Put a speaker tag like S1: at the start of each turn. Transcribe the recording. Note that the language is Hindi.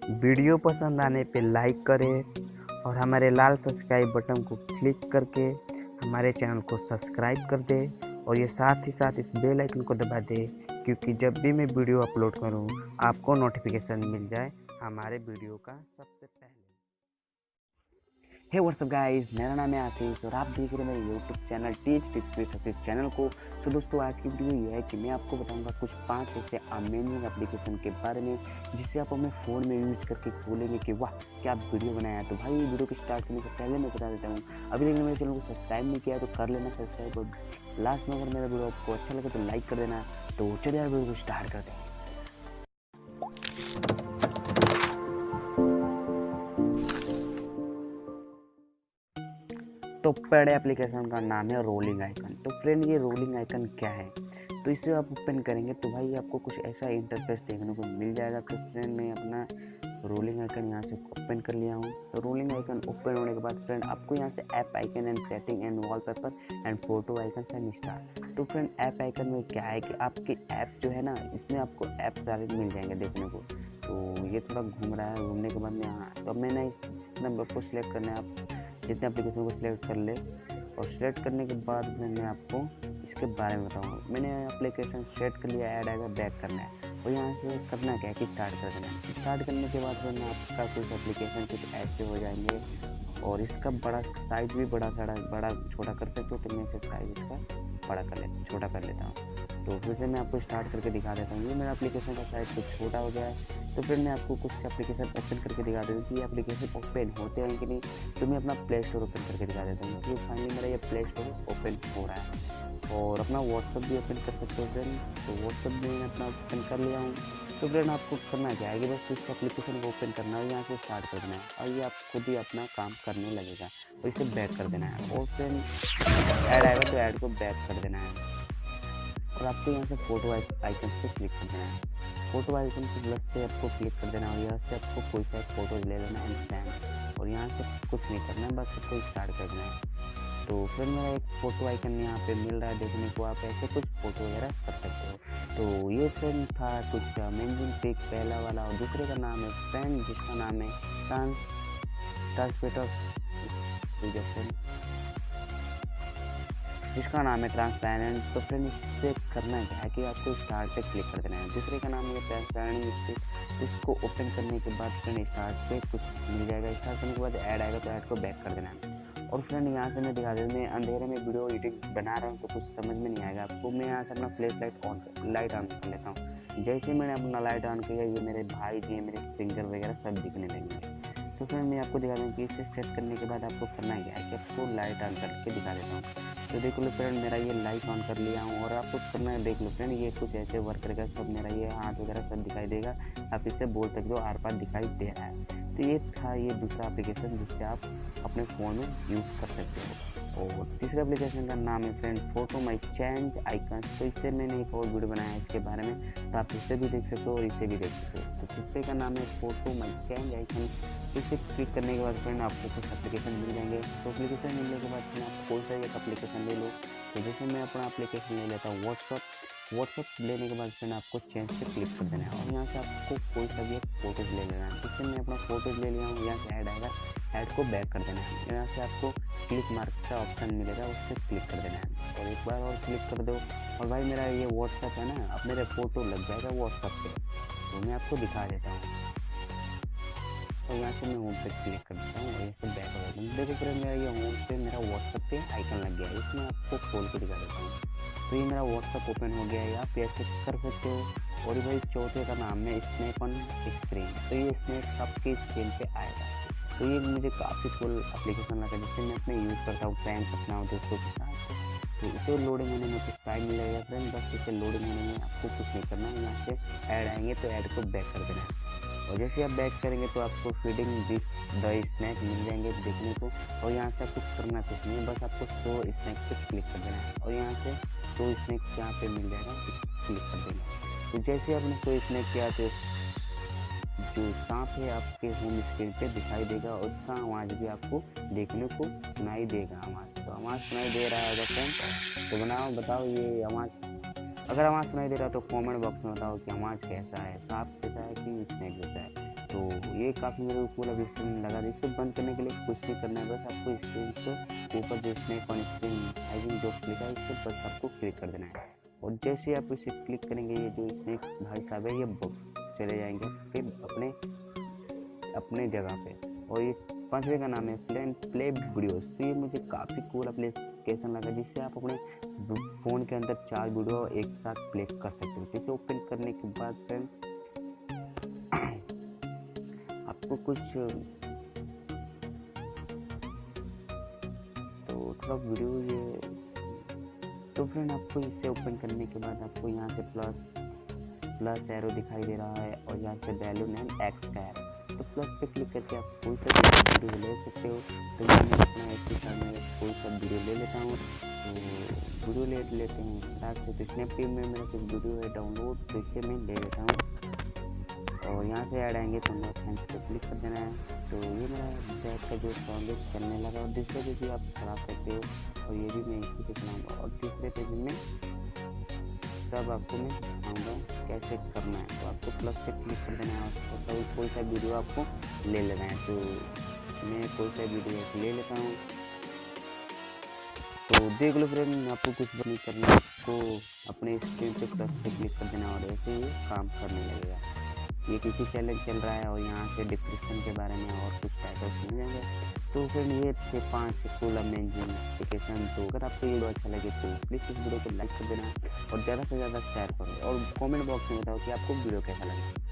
S1: वीडियो पसंद आने पे लाइक करें और हमारे लाल सब्सक्राइब बटन को क्लिक करके हमारे चैनल को सब्सक्राइब कर दे और ये साथ ही साथ इस बेल आइकन को दबा दे, क्योंकि जब भी मैं वीडियो अपलोड करूं आपको नोटिफिकेशन मिल जाए हमारे वीडियो का सबसे पहले। हे व्हाट्सअप गाइस, मेरा नाम है आशीष और आप देख रहे हैं मेरे YouTube channel teach tips with Ashish channel को। तो दोस्तों, आज की वीडियो ये है कि मैं आपको बताऊंगा कुछ 5 ऐसे अमेजिंग एप्लीकेशन के बारे में जिसे आप अपने फ़ोन में यूज करके बोलेंगे कि वाह क्या वीडियो बनाया है। तो भाई वीडियो को स्टार्ट करने से पहले मैं बता देता हूँ, अभी तक मेरे चैनल को सब्सक्राइब नहीं किया तो कर लेना सब्सक्राइब, और लास्ट में अगर मेरा वीडियो आपको अच्छा लगे तो लाइक कर देना। तो चलिए यार वीडियो को स्टार्ट करते हैं। तो पहले एप्लीकेशन का नाम है रोलिंग आइकन। तो फ्रेंड, ये रोलिंग आइकन क्या है? तो इसे आप ओपन करेंगे तो भाई आपको कुछ ऐसा इंटरफेस देखने को मिल जाएगा। तो फ्रेंड, मैं अपना रोलिंग आइकन यहाँ से ओपन कर लिया हूँ। तो रोलिंग आइकन ओपन होने के बाद फ्रेंड आपको यहाँ से app icon and setting and wallpaper and photo icon and star. तो फ्रेंड, ऐप आइकन में क्या है कि आपकी ऐप जो है ना, इसमें आपको ऐप सारे मिल जाएंगे देखने को। तो ये थोड़ा घूम रहा है, घूमने के बाद में यहाँ तो मैंने इस नंबर को सिलेक्ट करना है। आप जितने एप्लीकेशन को सिलेक्ट कर ले और सिलेक्ट करने के बाद मैं आपको इसके बारे में बताऊंगा। मैंने एप्लीकेशन सेलेक्ट कर लिया, ऐड आएगा, बैक करना है और यहाँ से करना क्या है कि स्टार्ट कर देना है। स्टार्ट करने के बाद में आपका कुछ एप्लीकेशन कुछ ऐसे हो जाएंगे और इसका बड़ा साइज भी बड़ा छोटा कर सकते हो। तो मैं इसे साइज इसका छोटा कर लेता हूँ। तो फिर से मैं आपको स्टार्ट करके दिखा देता हूँ। ये मेरा एप्लीकेशन का साइज कुछ छोटा हो गया है। तो फिर मैं आपको कुछ एप्लीकेशन ओपन करके दिखा देता हूँ कि ये एप्लीकेशन ओपन होते हैं कि नहीं। तो मैं अपना प्ले स्टोर ओपन करके दिखा देता हूँ कि फाइनली मेरा ये प्ले स्टोर ओपन हो रहा है। और अपना व्हाट्सअप भी ओपन कर सकते हो फ्रेंड। तो व्हाट्सअप भी मैंने अपना ओपन कर लिया हूँ। तो फ्रेंड, आपको करना क्या है कि बस इस एप्लीकेशन को ओपन करना है, यहाँ से स्टार्ट कर देना है और ये आप खुद ही अपना काम करने लगेगा और इसे बैक कर देना है। और फ्रेंड, ऐड आएगा तो ऐड को बैक कर देना है और आपको यहाँ से फोटो आइकन से क्लिक कर देना है। फोटो आइकन के प्लस से आपको क्लिक कर देना है और यहाँ से आपको कोई सा फोटो ले लेना है इंस्टेंट और यहाँ से कुछ नहीं करना है, बस आपको स्टार्ट कर देना है। तो फिर मेरा एक फोटो आइकन यहाँ पे मिल रहा है देखने को, आप ऐसे कुछ फोटो वगैरह कर सकते हो। तो ये फ्रेंड था कुछ अमेजिंग पिक पहला वाला, और दूसरे का नाम है फ्रेंड जिसका नाम है ट्रांसपेटर जिसका नाम है ट्रांसपेरेंट। तो फ्रेंड, इससे करना क्या है कि आपको स्टार्ट पे क्लिक कर देना है। दूसरे का नाम है ट्रांसपेरेंट। इसको ओपन करने के बाद फ्रेंड स्टार्ट पे कुछ मिल जाएगा। स्टार्ट करने के बाद ऐड आएगा तो ऐड को बैक कर देना है। और फ्रेंड, यहाँ से मैं दिखा देता हूँ, मैं अंधेरे में वीडियो एडिटिंग बना रहा हूँ तो कुछ समझ में नहीं आएगा आपको। मैं यहाँ से अपना फ्लैश लाइट ऑन कर लेता हूँ। जैसे मैंने अपना लाइट ऑन किया, ये मेरे भाई जी मेरे फिंगर वगैरह सब दिखने लगेंगे। तो फ्रेंड, मैं आपको दिखा दूँ कि इसे सेट करने के बाद आपको करना क्या है कि आपको लाइट ऑन करके दिखा देता हूँ। तो देख लो फ्रेंड, मेरा ये लाइट ऑन कर लिया हूँ और आपको करना है, देख लो फ्रेंड, ये कुछ ऐसे वर्क करेगा। सब मेरा ये हाथ वगैरह सब दिखाई देगा। आप इससे बोल सकते हो आर पार दिखाई दे रहा है। तो ये था ये दूसरा एप्लीकेशन जिससे आप अपने फ़ोन में यूज़ कर सकते हो। और तीसरे एप्लीकेशन का नाम है फ्रेंड फोटो मैसेंज आइकन। तो इससे मैंने एक और वीडियो बनाया है इसके बारे में, तो आप इसे भी देख सकते हो और इसे भी देख सकते हो। तो तीसरे का नाम है फोटो मैसेंज आइकन। इसे क्लिक करने के बाद फ्रेंड आपको कुछ एप्लीकेशन मिल जाएंगे। तो एप्लीकेशन मिलने के बाद फ्रेंड आप कोई सा एक एप्लीकेशन ले लो। तो जैसे मैं अपना एप्लीकेशन ले लेता हूँ व्हाट्सअप लेने के बाद फिर आपको चेंज पे क्लिक कर देना है और यहाँ से आपको कोई सा भी एक फोटोज ले लेना है। जिससे मैं अपना फोटोज ले लिया हूँ, यहाँ से ऐड आएगा, ऐड को बैक कर देना है। यहाँ से आपको क्लिक मार्क का ऑप्शन मिलेगा, उस पर क्लिक कर देना है और एक बार और क्लिक कर दो। और भाई मेरा ये व्हाट्सअप है ना, अब मेरे फोटो लग जाएगा व्हाट्सअप पे। तो मैं आपको दिखा देता हूँ। तो यहाँ से मैं होम पे क्लिक कर देता हूँ और इससे बैक हो जाता हूँ। देखो फ्रेंड, मेरा ये होम पे मेरा व्हाट्सअप पे आइकन लग गया है। इसमें आपको खोल के दिखा देता हूँ। तो ये मेरा व्हाट्सअप ओपन हो गया है, आप ऐसे कर सकते हो। और भाई चौथे का नाम है स्नैप ऑन स्क्रीन। तो ये स्नैप आपके स्क्रीन पे आएगा। तो ये मुझे काफ़ी कूल एप्लीकेशन लगा जिससे मैं अपने यूज़ करता हूँ प्रैंक अपना दोस्तों के साथ। तो इसे लोडिंग होने में कुछ टाइम मिलेगा फ्रेंड, बस इसे लोडिंग होने में आपको कुछ नहीं करना है। यहाँ से ऐड आएंगे तो ऐड को बैक कर देना है और जैसे आप बैक करेंगे तो आपको फीडिंग दिस द स्नैक मिल जाएंगे देखने को। और यहाँ से आपको करना कुछ नहीं है, बस आपको शो स्नैक पे क्लिक कर देना है और यहाँ से शो स्नैक यहाँ पे मिल जाएगा, क्लिक कर देना। तो जैसे आपने शो स्नैक किया तो जो सांप है आपके होम स्क्रीन पे दिखाई देगा और उसका आवाज़ भी आपको देखने को सुनाई देगा। आवाज़ तो आवाज़ सुनाई दे रहा है फ्रेंड। तो बताओ ये आवाज़, अगर आवाज़ सुनाई दे रहा है तो कमेंट बॉक्स में बताओ कि आवाज़ कैसा है, सांप जैसा है कि स्नैक जैसा है। तो ये काफ़ी मेरे को कूल अभी स्क्रीन लगा था। इसको बंद करने के लिए कुछ नहीं करना है, बस आपको स्क्रीन से ऊपर जो स्नैक ऑन स्क्रीन हाइजिंग जो लिखा है इसको बस आपको क्लिक कर देना है। और जैसे ही आप इसे क्लिक करेंगे ये जो स्नैक भाई साहब है ये चले जाएंगे फिर अपने जगह पे। और ये 5वें का नाम है प्ले वीडियोस। तो ये मुझे काफ़ी कूल एप्लीकेशन लगा, जिससे आप अपने फ़ोन के अंदर 4 वीडियो एक साथ प्ले कर सकते हो। इसे ओपन करने के बाद फ्रेंड आपको कुछ तो थोड़ा वीडियो ये तो फ्रेंड आपको इसे ओपन करने के बाद आपको यहाँ से प्लस एरो दिखाई दे रहा है और यहाँ से बैलून एंड एक्स का है। तो प्लस पे क्लिक करके आप कोई सा वीडियो ले सकते हो। तो मैं अपना ऐसे में कोई सा वीडियो ले लेता हूँ। तो वीडियो ले लेते हैं स्टार्ट से। तो स्नैपडील में मेरा कुछ वीडियो है डाउनलोड, तो इसे मैं ले लेता हूँ और यहाँ से ऐड आएंगे तो मैं थैंक्स पे क्लिक कर देना है। तो ये मेरा बैक का जो साउंड है चलने लगा और दूसरे पे भी आप चला सकते हो और ये भी मैं इसी पे चलाऊँगा। और तीसरे पेज में सब आपको मैं सिखाऊंगा कैसे करना है। तो आपको प्लस पे क्लिक कर देना है और कोई सा वीडियो आपको ले लेना है। तो मैं कोई सा वीडियो ले लेता हूँ। तो देख लो फ्रेंड, आपको कुछ नहीं करना है, आपको अपने स्क्रीन पे प्लस पे क्लिक कर देना और ऐसे ये काम करने लगेगा। ये किसी चैलेंज चल रहा है और यहाँ से डिस्क्रिप्शन के बारे में और कुछ टाइटल्स मिल जाएंगे। तो फ्रेंड ये थे 5 कूल अमेजिंग एप्लीकेशन। तो अगर आपको ये वीडियो अच्छा लगे तो प्लीज़ इस वीडियो को लाइक कर देना और ज़्यादा से ज़्यादा शेयर करो और कमेंट बॉक्स में बताओ कि आपको वीडियो कैसा लगा।